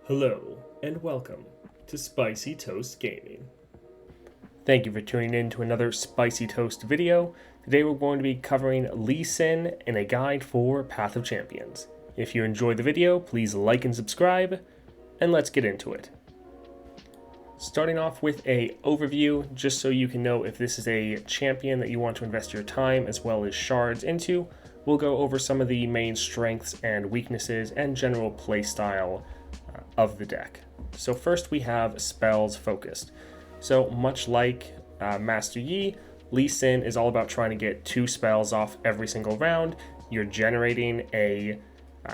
Hello, and welcome to Spicy Toast Gaming. Thank you for tuning in to another Spicy Toast video. Today we're going to be covering Lee Sin in a guide for Path of Champions. If you enjoyed the video, please like and subscribe, and let's get into it. Starting off with a overview, just so you can know if this is a champion that you want to invest your time as well as shards into, we'll go over some of the main strengths and weaknesses and general playstyle of the deck. So first we have spells focused. So much like Master Yi, Lee Sin is all about trying to get 2 spells off every single round. You're generating a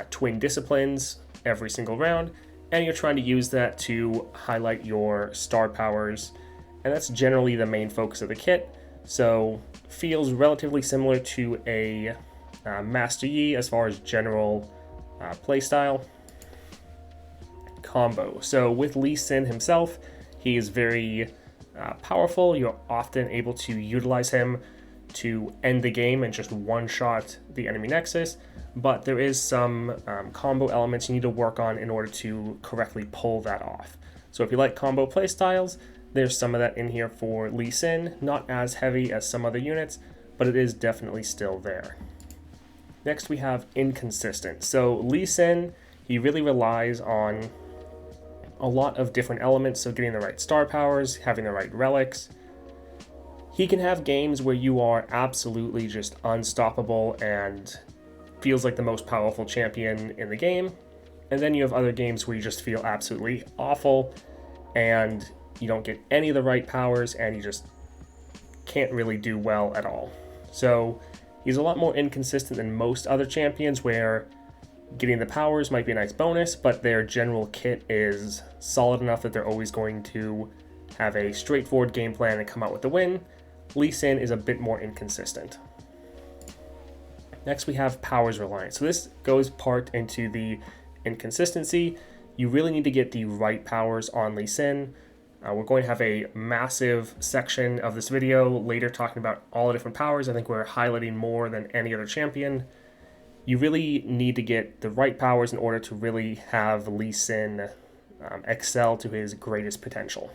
Twin Disciplines every single round, and you're trying to use that to highlight your star powers, and that's generally the main focus of the kit. So feels relatively similar to a Master Yi as far as general playstyle. Combo. So with Lee Sin himself, he is very powerful. You're often able to utilize him to end the game and just one-shot the enemy nexus, but there is some combo elements you need to work on in order to correctly pull that off. So if you like combo playstyles, there's some of that in here for Lee Sin. Not as heavy as some other units, but it is definitely still there. Next we have inconsistent. So Lee Sin, he really relies on a lot of different elements, so getting the right star powers, having the right relics. He can have games where you are absolutely just unstoppable and feels like the most powerful champion in the game, and then you have other games where you just feel absolutely awful and you don't get any of the right powers and you just can't really do well at all. So he's a lot more inconsistent than most other champions, where getting the powers might be a nice bonus, but their general kit is solid enough that they're always going to have a straightforward game plan and come out with the win. Lee Sin is a bit more inconsistent. Next we have powers reliance. So this goes part into the inconsistency. You really need to get the right powers on Lee Sin. We're going to have a massive section of this video later talking about all the different powers. I think we're highlighting more than any other champion. You really need to get the right powers in order to really have Lee Sin excel to his greatest potential.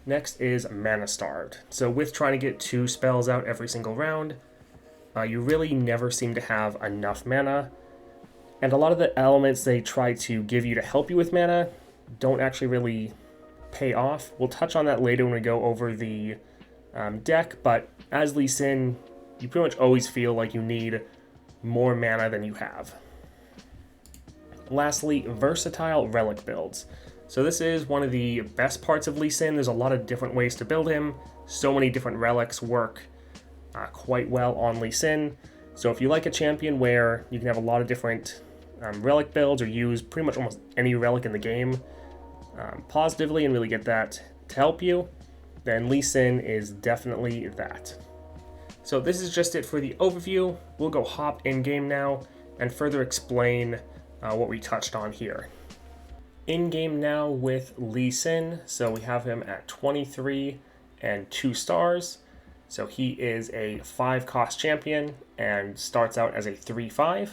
Next is mana starved. So with trying to get 2 spells out every single round, you really never seem to have enough mana, and a lot of the elements they try to give you to help you with mana don't actually really pay off. We'll touch on that later when we go over the deck, but as Lee Sin, you pretty much always feel like you need more mana than you have. Lastly, versatile relic builds. So this is one of the best parts of Lee Sin. There's a lot of different ways to build him. So many different relics work quite well on Lee Sin. So if you like a champion where you can have a lot of different relic builds or use pretty much almost any relic in the game positively and really get that to help you, then Lee Sin is definitely that. So this is just it for the overview. We'll go hop in game now and further explain what we touched on here. In game now with Lee Sin. So we have him at 23 and 2 stars. So he is a 5-cost champion and starts out as a 3/5.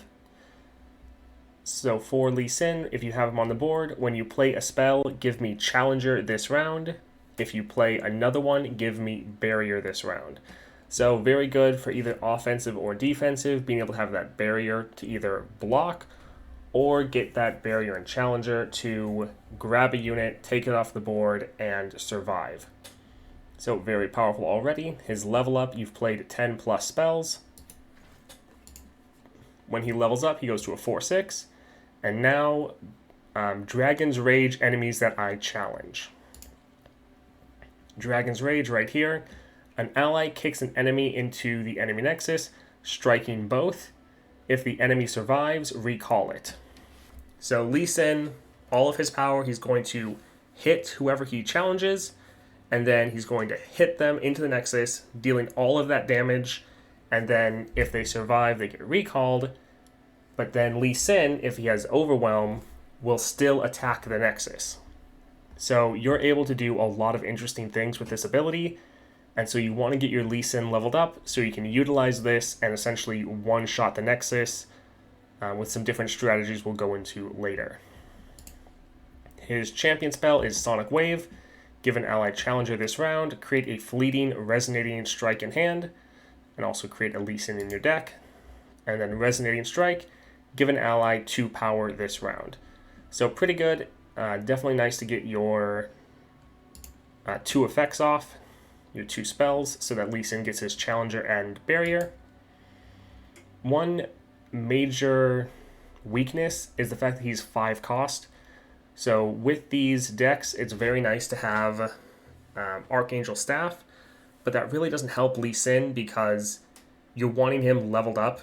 So for Lee Sin, if you have him on the board, when you play a spell, give me Challenger this round. If you play another one, give me Barrier this round. So very good for either offensive or defensive, being able to have that barrier to either block or get that barrier and challenger to grab a unit, take it off the board, and survive. So very powerful already. His level up, you've played 10 plus spells. When he levels up, he goes to a 4/6. And now, Dragon's Rage enemies that I challenge. Dragon's Rage right here. An ally kicks an enemy into the enemy nexus, striking both. If the enemy survives, recall it. So Lee Sin, all of his power, he's going to hit whoever he challenges, and then he's going to hit them into the nexus, dealing all of that damage, and then if they survive, they get recalled. But then Lee Sin, if he has Overwhelm, will still attack the nexus. So you're able to do a lot of interesting things with this ability, and so you want to get your Lee Sin leveled up so you can utilize this and essentially one-shot the nexus with some different strategies we'll go into later. His champion spell is Sonic Wave. Give an ally challenger this round, create a fleeting resonating strike in hand, and also create a Lee Sin in your deck. And then resonating strike, give an ally 2 power this round. So pretty good. Definitely nice to get your 2 effects off, your 2 spells, so that Lee Sin gets his challenger and barrier. One major weakness is the fact that he's 5 cost. So with these decks, it's very nice to have Archangel Staff, but that really doesn't help Lee Sin because you're wanting him leveled up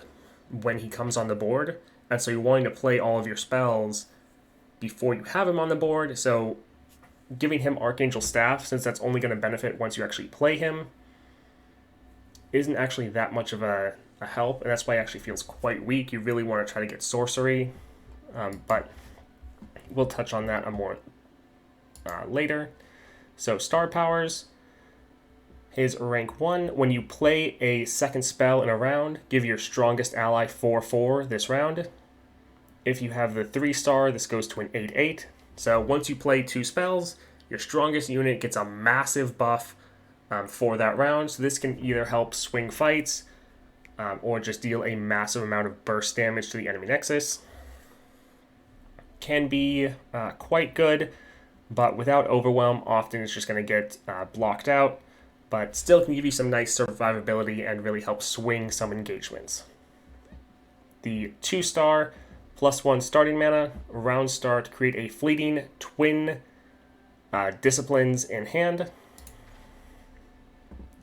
when he comes on the board, and so you're wanting to play all of your spells before you have him on the board. So giving him Archangel Staff, since that's only going to benefit once you actually play him, isn't actually that much of a help, and that's why it actually feels quite weak. You really want to try to get Sorcery, but we'll touch on that more later. So star powers. His rank 1, when you play a second spell in a round, give your strongest ally 4/4 this round. If you have the 3-star, this goes to an 8/8. So once you play 2 spells, your strongest unit gets a massive buff for that round. So this can either help swing fights or just deal a massive amount of burst damage to the enemy nexus. Can be quite good, but without Overwhelm, often it's just going to get blocked out, but still can give you some nice survivability and really help swing some engagements. The 2-star, +1 starting mana, round start, create a fleeting twin disciplines in hand.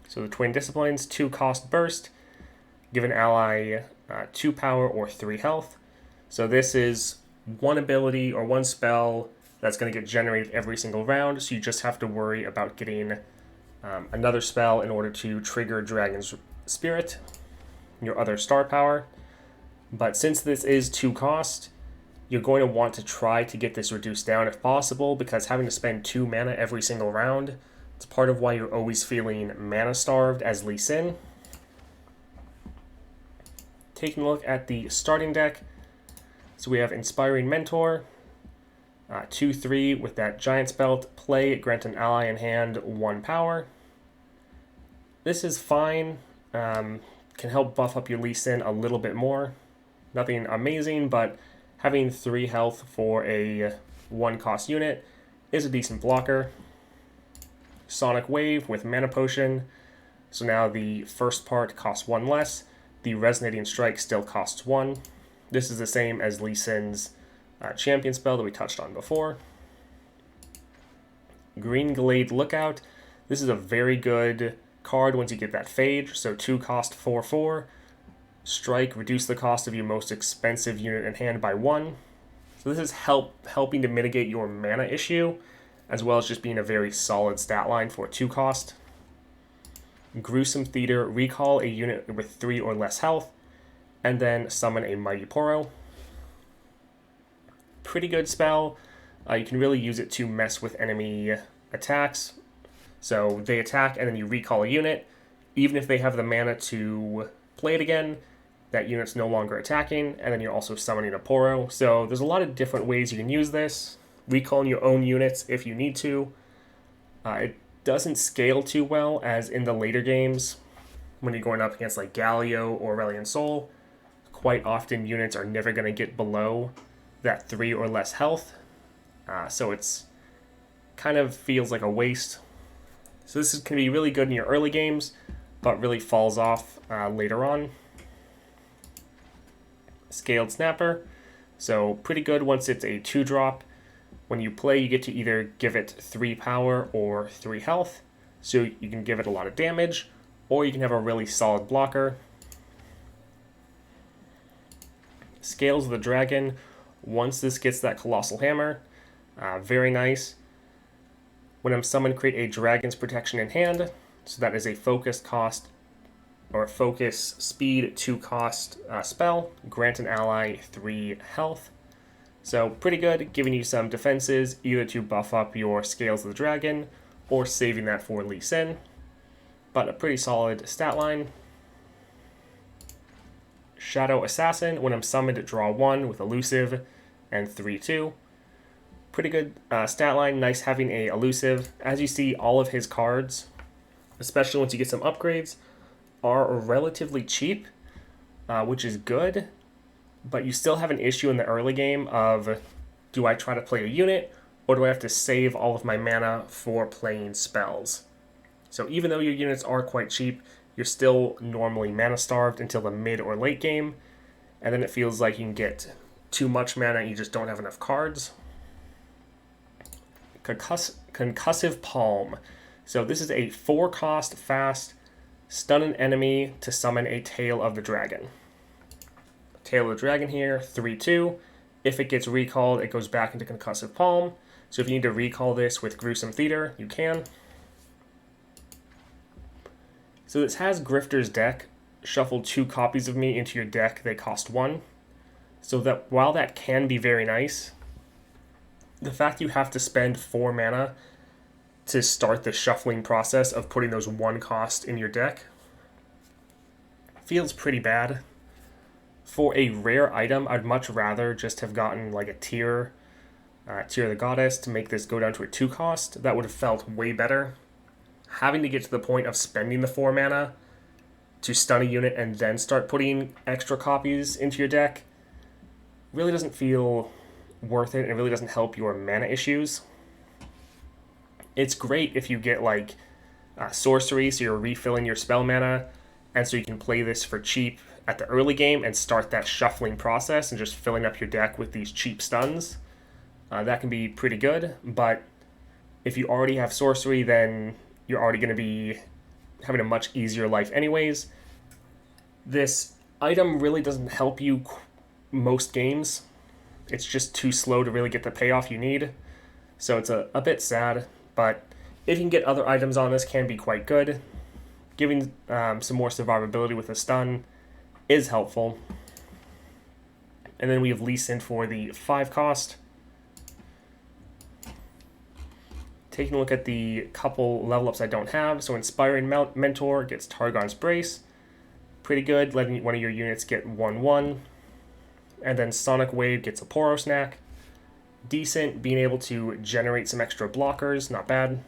So the twin disciplines, 2 cost burst, give an ally 2 power or 3 health. So this is one ability or one spell that's going to get generated every single round, so you just have to worry about getting another spell in order to trigger Dragon's Spirit, your other star power. But since this is 2 cost, you're going to want to try to get this reduced down if possible, because having to spend 2 mana every single round, it's part of why you're always feeling mana starved as Lee Sin. Taking a look at the starting deck, so we have Inspiring Mentor, 2/3 with that Giant's Belt, play, grant an ally in hand 1 power. This is fine, can help buff up your Lee Sin a little bit more. Nothing amazing, but having 3 health for a 1 cost unit is a decent blocker. Sonic Wave with Mana Potion, so now the first part costs 1 less. The Resonating Strike still costs 1. This is the same as Lee Sin's champion spell that we touched on before. Green Glade Lookout. This is a very good card once you get that Phage. So 2 cost 4/4. Strike, reduce the cost of your most expensive unit in hand by 1. So this is helping to mitigate your mana issue, as well as just being a very solid stat line for 2 cost. Gruesome Theater, recall a unit with 3 or less health, and then summon a Mighty Poro. Pretty good spell. You can really use it to mess with enemy attacks. So they attack and then you recall a unit. Even if they have the mana to play it again, that unit's no longer attacking, and then you're also summoning a Poro. So there's a lot of different ways you can use this. Recalling your own units if you need to. It doesn't scale too well as in the later games when you're going up against like Galio or Aurelion Sol. Quite often units are never going to get below that 3 or less health, so it's kind of feels like a waste. So this can be really good in your early games, but really falls off later on. Scaled Snapper, so pretty good once it's a 2-drop. When you play, you get to either give it 3 power or 3 health, so you can give it a lot of damage, or you can have a really solid blocker. Scales of the Dragon, once this gets that Colossal Hammer, very nice. When I'm summoned, create a Dragon's Protection in hand, so that is a focus cost, or focus speed 2 cost spell, grant an ally 3 health. So pretty good, giving you some defenses, either to buff up your Scales of the Dragon, or saving that for Lee Sin, but a pretty solid stat line. Shadow Assassin, when I'm summoned, draw 1 with Elusive and 3/2. Pretty good stat line, nice having a elusive. As you see, all of his cards, especially once you get some upgrades, are relatively cheap, which is good, but you still have an issue in the early game of, do I try to play a unit, or do I have to save all of my mana for playing spells? So even though your units are quite cheap, you're still normally mana starved until the mid or late game, and then it feels like you can get too much mana and you just don't have enough cards. Concussive Palm. So this is a 4-cost fast, stun an enemy to summon a Tail of the Dragon. Tail of the Dragon here, 3/2. If it gets recalled, it goes back into Concussive Palm. So if you need to recall this with Gruesome Theater, you can. So this has Grifter's Deck. Shuffle 2 copies of me into your deck, they cost 1. So that while that can be very nice, the fact you have to spend 4 mana to start the shuffling process of putting those 1 cost in your deck feels pretty bad. For a rare item, I'd much rather just have gotten like a Tear of the Goddess to make this go down to a 2 cost. That would have felt way better. Having to get to the point of spending the 4 mana to stun a unit and then start putting extra copies into your deck really doesn't feel worth it. It really doesn't help your mana issues. It's great if you get like sorcery, so you're refilling your spell mana, and so you can play this for cheap at the early game and start that shuffling process and just filling up your deck with these cheap stuns. That can be pretty good, but if you already have sorcery, then you're already going to be having a much easier life anyways. This item really doesn't help you most games. It's just too slow to really get the payoff you need. So it's a bit sad, but if you can get other items on this, can be quite good. Giving some more survivability with a stun is helpful. And then we have Lee Sin for the 5 cost. Taking a look at the couple level ups I don't have. So Inspiring Mentor gets Targon's Brace. Pretty good, letting one of your units get 1/1. And then Sonic Wave gets a Poro Snack. Decent, being able to generate some extra blockers, not bad.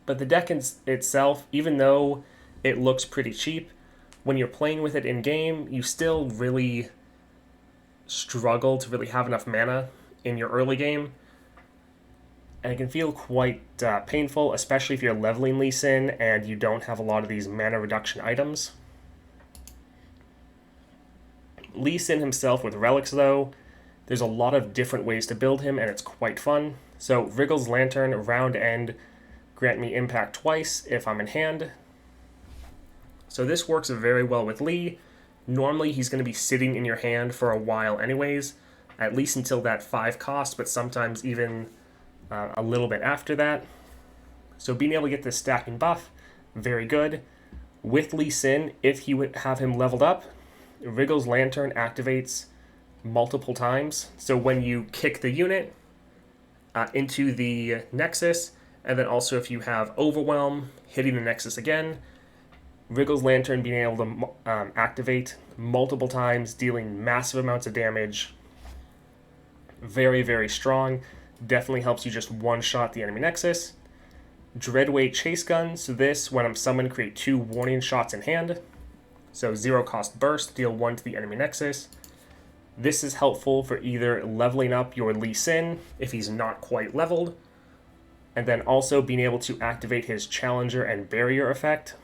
But the deck itself, even though it looks pretty cheap, when you're playing with it in-game, you still really struggle to really have enough mana in your early game. And it can feel quite painful, especially if you're leveling Lee Sin and you don't have a lot of these mana reduction items. Lee Sin himself with relics, though, there's a lot of different ways to build him, and it's quite fun. So Wriggle's Lantern, round end, grant me impact twice if I'm in hand. So this works very well with Lee. Normally he's going to be sitting in your hand for a while anyways, at least until that 5 cost, but sometimes even a little bit after that. So being able to get this stacking buff, very good. With Lee Sin, if you would have him leveled up, Wriggle's Lantern activates multiple times. So when you kick the unit into the Nexus, and then also if you have Overwhelm, hitting the Nexus again, Wriggle's Lantern being able to activate multiple times, dealing massive amounts of damage. Very, very strong. Definitely helps you just one-shot the enemy Nexus. Dreadweight Chase Gun. So this, when I'm summoned, create 2 warning shots in hand. So 0 cost burst, deal 1 to the enemy Nexus. This is helpful for either leveling up your Lee Sin if he's not quite leveled, and then also being able to activate his Challenger and Barrier effect.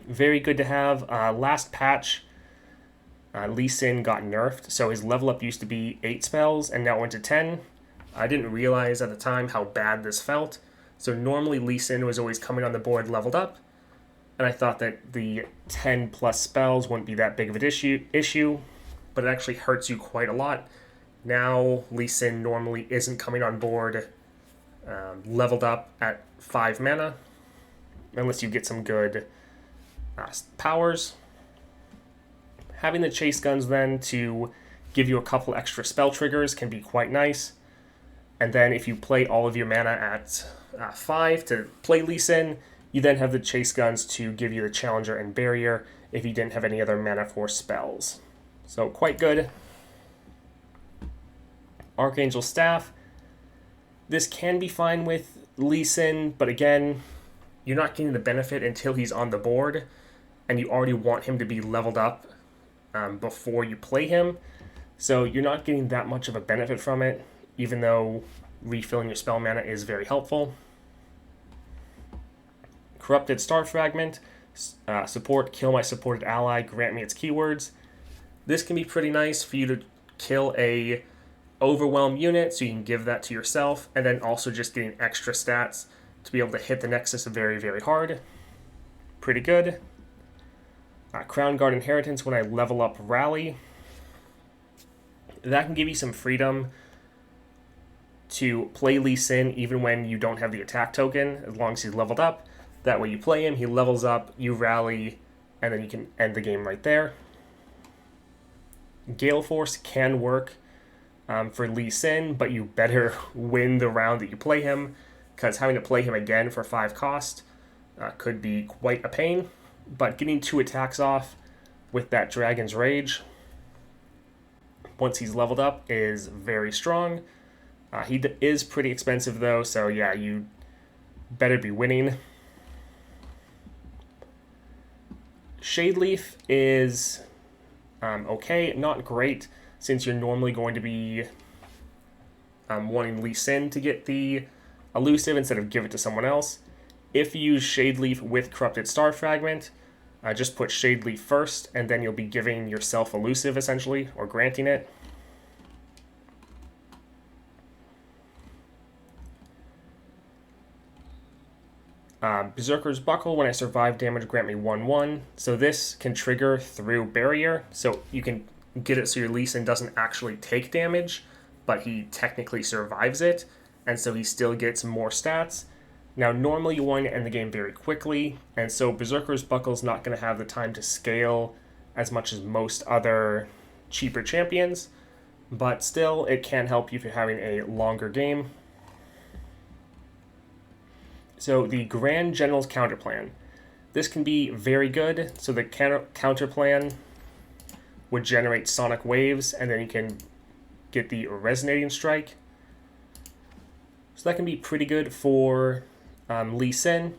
Very good to have. Last patch, Lee Sin got nerfed, so his level up used to be 8 spells and now went to 10. I didn't realize at the time how bad this felt. So normally Lee Sin was always coming on the board leveled up, and I thought that the 10 plus spells wouldn't be that big of an issue, but it actually hurts you quite a lot. Now Lee Sin normally isn't coming on board leveled up at 5 mana, unless you get some good powers. Having the chase guns then to give you a couple extra spell triggers can be quite nice. And then if you play all of your mana at 5 to play Lee Sin, you then have the chase guns to give you the Challenger and Barrier if you didn't have any other mana for spells. So quite good. Archangel Staff. This can be fine with Lee Sin, but again, you're not getting the benefit until he's on the board, and you already want him to be leveled up before you play him. So you're not getting that much of a benefit from it, even though refilling your spell mana is very helpful. Corrupted Star Fragment. Support, kill my supported ally, grant me its keywords. This can be pretty nice for you to kill a overwhelm unit, so you can give that to yourself, and then also just getting extra stats to be able to hit the Nexus very, very hard. Pretty good. Crown Guard Inheritance when I level up Rally. That can give you some freedom to play Lee Sin even when you don't have the attack token, as long as he's leveled up. That way you play him, he levels up, you rally, and then you can end the game right there. Gale Force can work for Lee Sin, but you better win the round that you play him, because having to play him again for 5 cost could be quite a pain. But getting 2 attacks off with that Dragon's Rage, once he's leveled up, is very strong. He is pretty expensive though, so yeah, you better be winning. Shadeleaf is okay, not great, since you're normally going to be wanting Lee Sin to get the elusive instead of give it to someone else. If you use Shadeleaf with Corrupted Star Fragment, just put Shadeleaf first, and then you'll be giving yourself elusive, essentially, or granting it. Berserker's Buckle, when I survive damage, grant me 1/1. So this can trigger through Barrier, so you can get it so your Lee Sin doesn't actually take damage, but he technically survives it, and so he still gets more stats. Now, normally you want to end the game very quickly, and so Berserker's Buckle is not going to have the time to scale as much as most other cheaper champions, but still, it can help you if you're having a longer game. So the Grand General's Counter Plan. This can be very good. So the counter plan would generate Sonic Waves, and then you can get the Resonating Strike. So that can be pretty good for Lee Sin.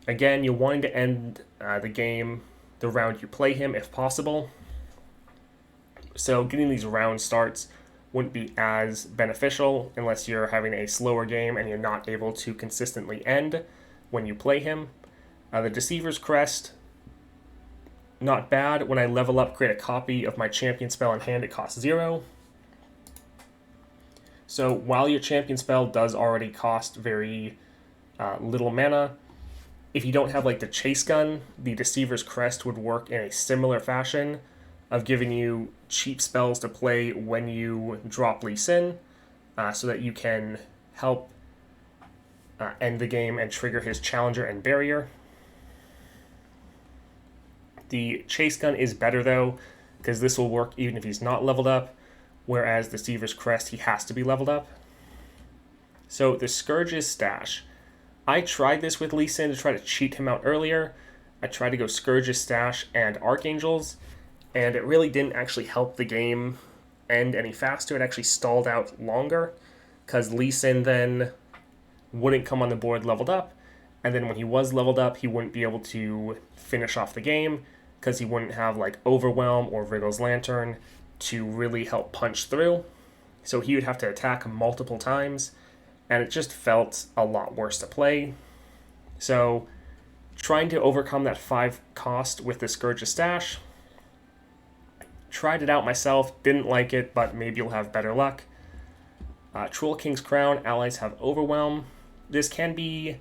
Again, you're wanting to end the game the round you play him if possible. So getting these round starts wouldn't be as beneficial unless you're having a slower game and you're not able to consistently end when you play him. The Deceiver's Crest, not bad. When I level up, create a copy of my champion spell in hand, it costs 0. So while your champion spell does already cost very little mana, if you don't have like the Chase Gun, the Deceiver's Crest would work in a similar fashion of giving you cheap spells to play when you drop Lee Sin, so that you can help end the game and trigger his Challenger and Barrier. The Chase Gun is better though, because this will work even if he's not leveled up, whereas the Deceiver's Crest, he has to be leveled up. So the Scourge's Stash. I tried this with Lee Sin to try to cheat him out earlier. I tried to go Scourge's Stash and Archangels, and it really didn't actually help the game end any faster. It actually stalled out longer, because Lee Sin then wouldn't come on the board leveled up, and then when he was leveled up, he wouldn't be able to finish off the game, because he wouldn't have like Overwhelm or Wriggle's Lantern to really help punch through. So he would have to attack multiple times, and it just felt a lot worse to play. So trying to overcome that 5 cost with the Scourge's Stash, tried it out myself, didn't like it, but maybe you'll have better luck. Troll King's Crown, allies have Overwhelm. This can be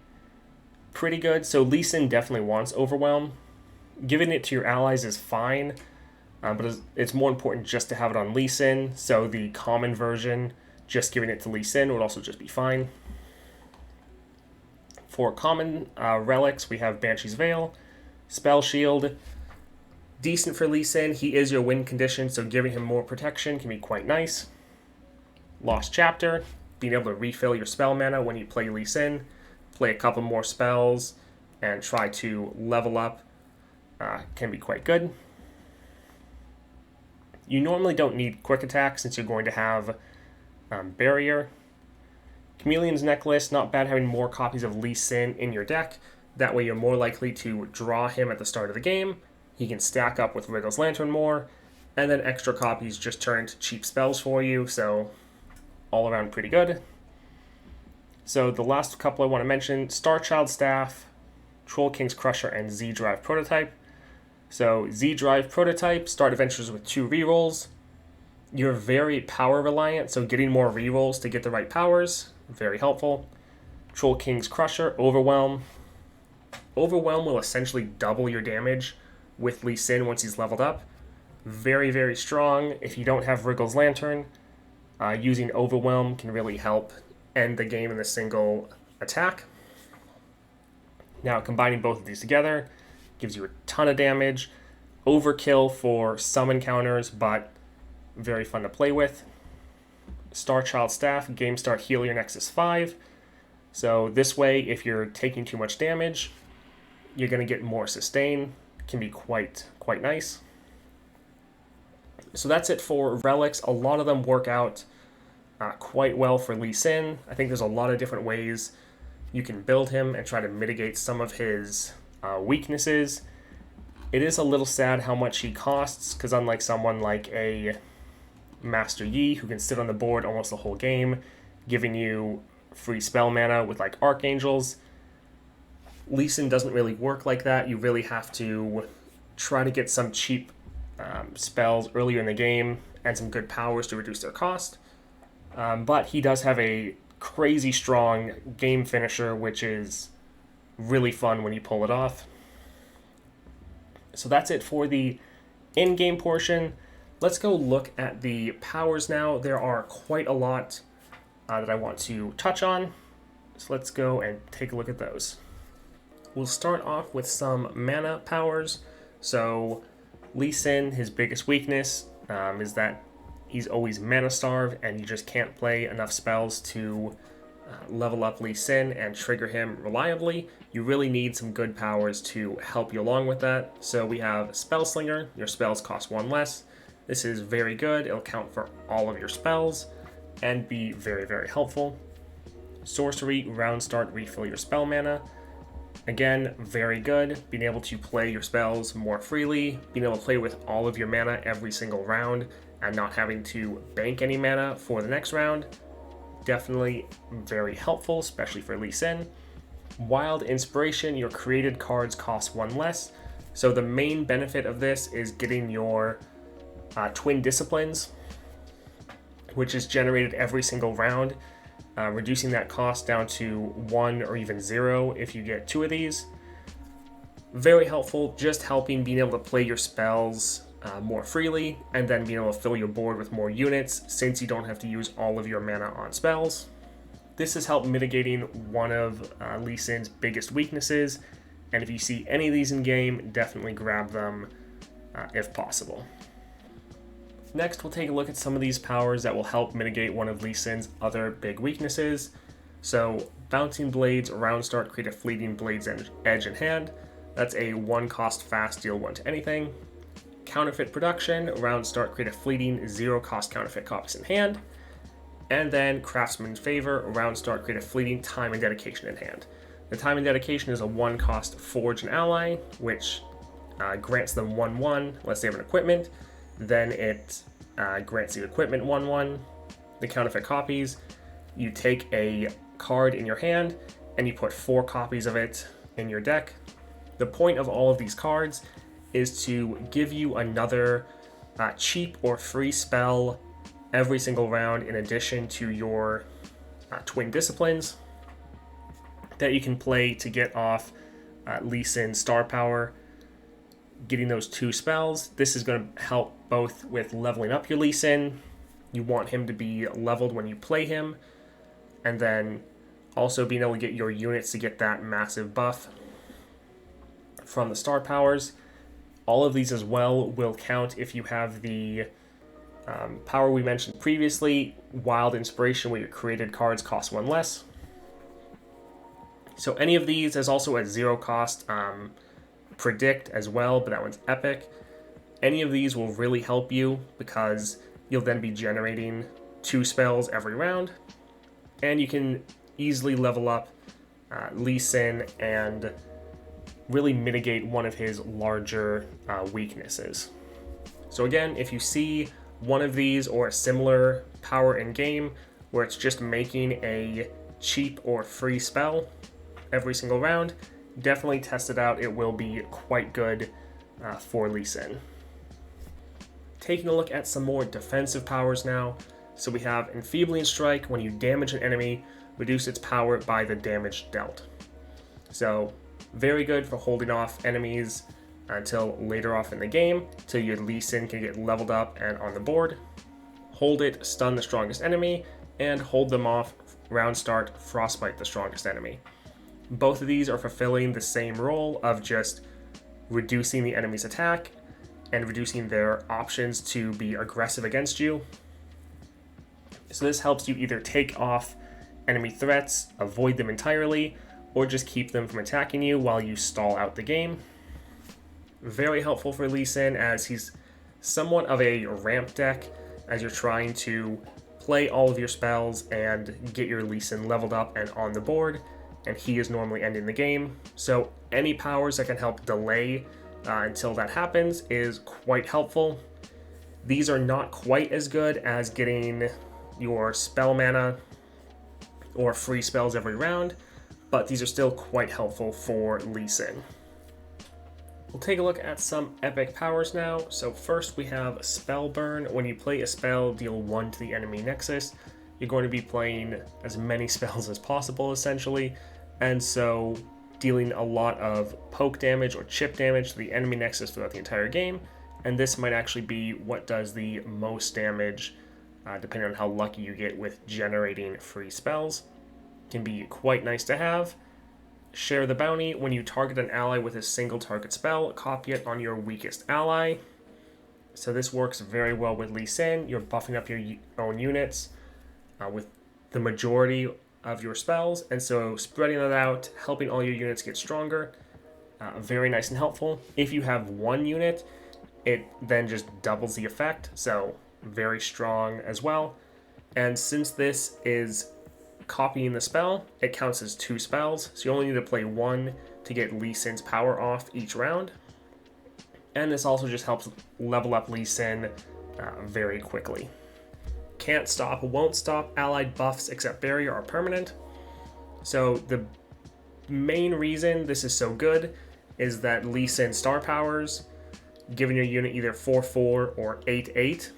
pretty good, so Lee Sin definitely wants Overwhelm. Giving it to your allies is fine, but it's more important just to have it on Lee Sin, so the common version, just giving it to Lee Sin would also just be fine. For common relics, we have Banshee's Veil, Spell Shield. Decent for Lee Sin. He is your win condition, so giving him more protection can be quite nice. Lost Chapter, being able to refill your spell mana when you play Lee Sin, play a couple more spells, and try to level up can be quite good. You normally don't need quick attack since you're going to have barrier. Chameleon's Necklace, not bad having more copies of Lee Sin in your deck. That way you're more likely to draw him at the start of the game. He can stack up with Wriggle's Lantern more, and then extra copies just turn into cheap spells for you, so all around pretty good. So the last couple I want to mention, Starchild Staff, Troll King's Crusher, and Z-Drive Prototype. So Z-Drive Prototype, start adventures with 2 rerolls. You're very power reliant, so getting more rerolls to get the right powers, very helpful. Troll King's Crusher, Overwhelm. Overwhelm will essentially double your damage with Lee Sin once he's leveled up. Very, very strong. If you don't have Wriggle's Lantern, using Overwhelm can really help end the game in a single attack. Now, combining both of these together gives you a ton of damage. Overkill for some encounters, but very fun to play with. Starchild Staff, Game Start Heal your Nexus 5. So this way, if you're taking too much damage, you're going to get more sustain. Can be quite nice. So that's it for relics. A lot of them work out quite well for Lee Sin. I think there's a lot of different ways you can build him and try to mitigate some of his weaknesses. It is a little sad how much he costs, because unlike someone like a Master Yi, who can sit on the board almost the whole game, giving you free spell mana with like Archangels, Lee Sin doesn't really work like that. You really have to try to get some cheap spells earlier in the game and some good powers to reduce their cost. But he does have a crazy strong game finisher, which is really fun when you pull it off. So that's it for the in-game portion. Let's go look at the powers now. There are quite a lot that I want to touch on. So let's go and take a look at those. We'll start off with some mana powers. So Lee Sin, his biggest weakness is that he's always mana starved, and you just can't play enough spells to level up Lee Sin and trigger him reliably. You really need some good powers to help you along with that. So we have Spellslinger. Your spells cost 1 less. This is very good. It'll count for all of your spells and be very, very helpful. Sorcery, round start, refill your spell mana. Again, very good. Being able to play your spells more freely, being able to play with all of your mana every single round, and not having to bank any mana for the next round. Definitely very helpful, especially for Lee Sin. Wild Inspiration, your created cards cost 1 less. So the main benefit of this is getting your Twin Disciplines, which is generated every single round, reducing that cost down to 1 or even 0 if you get 2 of these. Very helpful, just helping being able to play your spells more freely, and then being able to fill your board with more units since you don't have to use all of your mana on spells. This has helped mitigating one of Lee Sin's biggest weaknesses, and if you see any of these in game, definitely grab them if possible. Next, we'll take a look at some of these powers that will help mitigate one of Lee Sin's other big weaknesses. So, Bouncing Blades, round start, create a fleeting Blades Edge in hand. That's a 1 cost fast, deal 1 to anything. Counterfeit Production, round start, create a fleeting 0 cost counterfeit copies in hand. And then Craftsman's Favor, round start, create a fleeting Time and Dedication in hand. The Time and Dedication is a 1 cost Forge an Ally, which grants them 1/1 unless they have an equipment. Then it grants the equipment 1/1. The counterfeit copies, you take a card in your hand and you put 4 copies of it in your deck. The point of all of these cards is to give you another cheap or free spell every single round in addition to your Twin Disciplines that you can play to get off Lee Sin's star power. Getting those 2 spells, this is going to help both with leveling up your Lee Sin. You want him to be leveled when you play him, and then also being able to get your units to get that massive buff from the star powers. All of these as well will count if you have the power we mentioned previously, Wild Inspiration, where your created cards cost 1 less. So any of these is also a 0 cost Predict as well, but that one's epic. Any of these will really help you because you'll then be generating 2 spells every round, and you can easily level up Lee Sin and really mitigate one of his larger weaknesses. So again, if you see one of these or a similar power in game where it's just making a cheap or free spell every single round, definitely test it out. It will be quite good for Lee Sin. Taking a look at some more defensive powers now. So we have Enfeebling Strike. When you damage an enemy, reduce its power by the damage dealt. So very good for holding off enemies until later off in the game, till your Lee Sin can get leveled up and on the board. Hold it, stun the strongest enemy, and hold them off, round start, frostbite the strongest enemy. Both of these are fulfilling the same role of just reducing the enemy's attack and reducing their options to be aggressive against you. So this helps you either take off enemy threats, avoid them entirely, or just keep them from attacking you while you stall out the game. Very helpful for Lee Sin as he's somewhat of a ramp deck as you're trying to play all of your spells and get your Lee Sin leveled up and on the board, and he is normally ending the game. So any powers that can help delay until that happens is quite helpful. These are not quite as good as getting your spell mana or free spells every round, but these are still quite helpful for Lee Sin. We'll take a look at some epic powers now. So first we have Spell Burn. When you play a spell, deal 1 to the enemy nexus. You're going to be playing as many spells as possible, essentially, and so dealing a lot of poke damage or chip damage to the enemy nexus throughout the entire game, and this might actually be what does the most damage, depending on how lucky you get with generating free spells. Can be quite nice to have. Share the Bounty. When you target an ally with a single target spell, copy it on your weakest ally. So this works very well with Lee Sin. You're buffing up your own units with the majority of your spells, and so spreading that out, helping all your units get stronger, very nice and helpful. If you have one unit, it then just doubles the effect, so very strong as well. And since this is copying the spell, it counts as 2 spells, so you only need to play 1 to get Lee Sin's power off each round. And this also just helps level up Lee Sin very quickly. Can't stop, won't stop. Allied buffs except barrier are permanent. So the main reason this is so good is that Lee Sin star powers, giving your unit either 4/4 or 8/8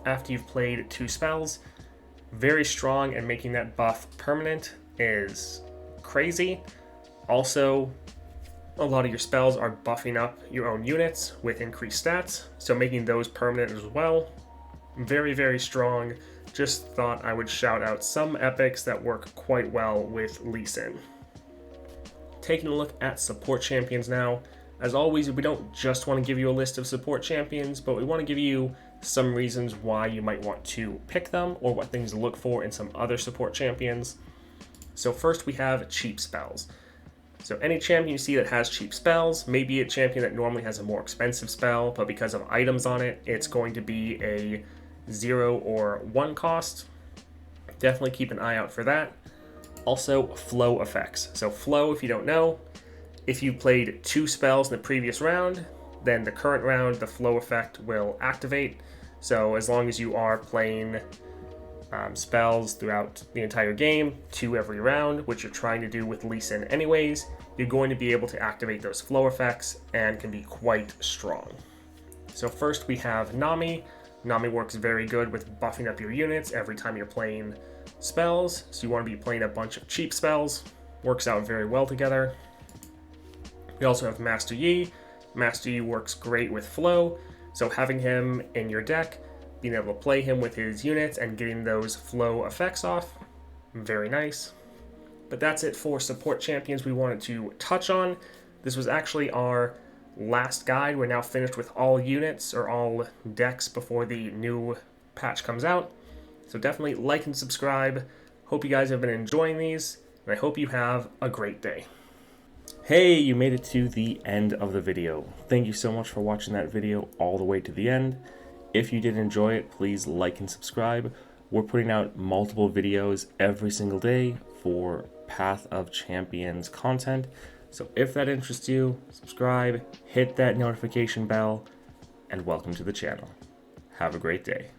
after you've played 2 spells. Very strong, and making that buff permanent is crazy. Also, a lot of your spells are buffing up your own units with increased stats, so making those permanent as well. Very, very strong. Just thought I would shout out some epics that work quite well with Lee Sin. Taking a look at support champions now. As always, we don't just want to give you a list of support champions, but we want to give you some reasons why you might want to pick them or what things to look for in some other support champions. So first we have cheap spells. So any champion you see that has cheap spells, maybe a champion that normally has a more expensive spell, but because of items on it, it's going to be a 0 or 1 cost. Definitely keep an eye out for that. Also, flow effects. So flow, if you don't know, if you played 2 spells in the previous round, then the current round, the flow effect will activate. So as long as you are playing spells throughout the entire game, 2 every round, which you're trying to do with Lee Sin anyways, you're going to be able to activate those flow effects and can be quite strong. So first we have Nami. Nami works very good with buffing up your units every time you're playing spells, so you want to be playing a bunch of cheap spells. Works out very well together. We also have Master Yi. Master Yi works great with flow, so having him in your deck, being able to play him with his units and getting those flow effects off, very nice. But that's it for support champions we wanted to touch on. This was actually our last guide. We're now finished with all units or all decks before the new patch comes out. So definitely like and subscribe. Hope you guys have been enjoying these, and I hope you have a great day. Hey, you made it to the end of the video. Thank you so much for watching that video all the way to the end. If you did enjoy it, please like and subscribe. We're putting out multiple videos every single day for Path of Champions content. So if that interests you, subscribe, hit that notification bell, and welcome to the channel. Have a great day.